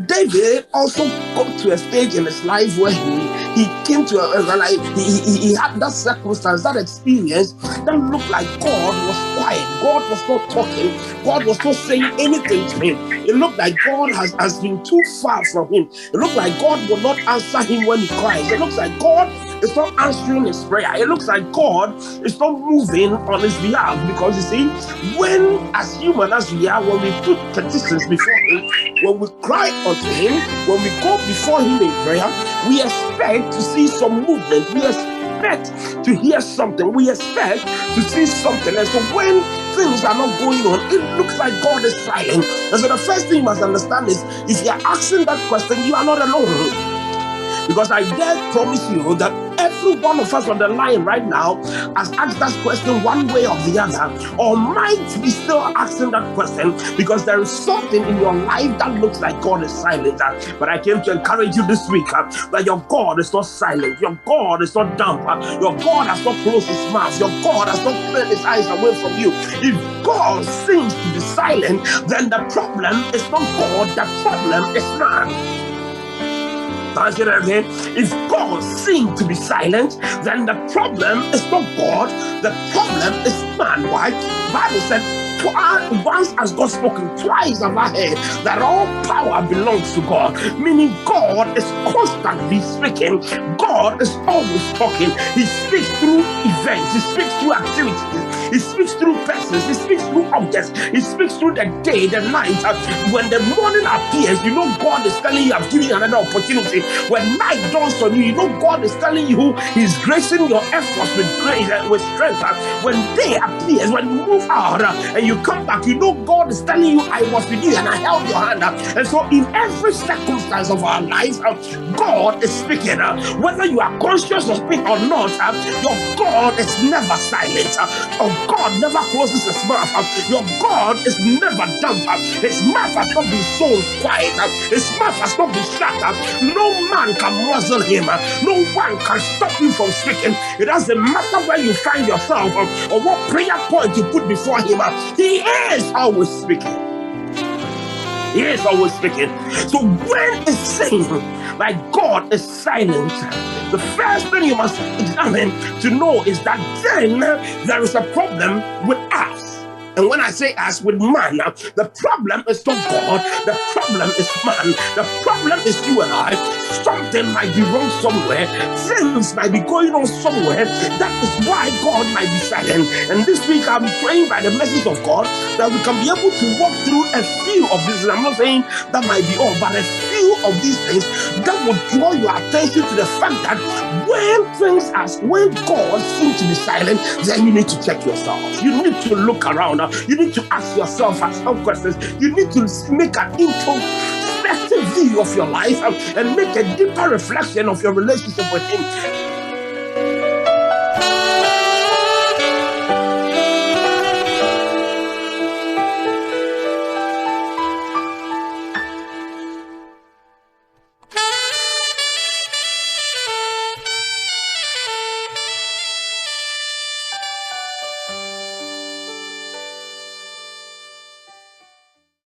David also got to a stage in his life where he came to like he had that circumstance, that experience that looked like God was quiet. God was not talking. God was not saying anything to him. It looked like God has been too far from him. It looked like God will not answer him when he cries. It looks like God is not answering his prayer. It looks like God is not moving on his behalf, because you see, when as human as we are, when we put petitions before him, when we cry unto him, when we go before him in prayer, we expect to see some movement. We expect to hear something. We expect to see something. And so when things are not going on, it looks like God is silent. And so the first thing you must understand is, if you're asking that question, you are not alone. Because I dare promise you that every one of us on the line right now has asked that question one way or the other, or might be still asking that question, because there is something in your life that looks like God is silent. But I came to encourage you this week that your God is not silent, your God is not dumb, your God has not closed his mouth, your God has not turned his eyes away from you. If God seems to be silent, then the problem is not God, the problem is man. Again, if God seems to be silent, then the problem is not God, the problem is man. Why? The Bible said, once has God spoken, twice have I heard that all power belongs to God. Meaning God is constantly speaking. God is always talking. He speaks through events. He speaks through activities. He speaks through persons. He speaks through objects. He speaks through the day, the night. When the morning appears, you know God is telling you, I've given you another opportunity. When night dawns on you, you know God is telling you He's gracing your efforts with grace and with strength. When day appears, when you move out and you come back, you know God is telling you, I was with you and I held your hand. And so in every circumstance of our lives, God is speaking. Whether you are conscious of it or not, your God is never silent. Your God never closes his mouth. Your God is never dumb. His mouth has not been so quiet. His mouth has not been shut. No man can muzzle him. No one can stop him from speaking. It doesn't matter where you find yourself or what prayer point you put before him. He is always speaking. He is always speaking. So when it's saying like God is silent, the first thing you must examine to know is that then there is a problem with us. And when I say us, with man, the problem is not God, the problem is man, the problem is you and I. Something might be wrong somewhere, things might be going on somewhere. That is why God might be silent. And this week I'm praying by the message of God that we can be able to walk through a few of these. And I'm not saying that might be all, but a few of these things that will draw your attention to the fact that when God seems to be silent, then you need to check yourself. You need to look around. You need to ask yourself some questions. You need to make an introspective view of your life and make a deeper reflection of your relationship with him.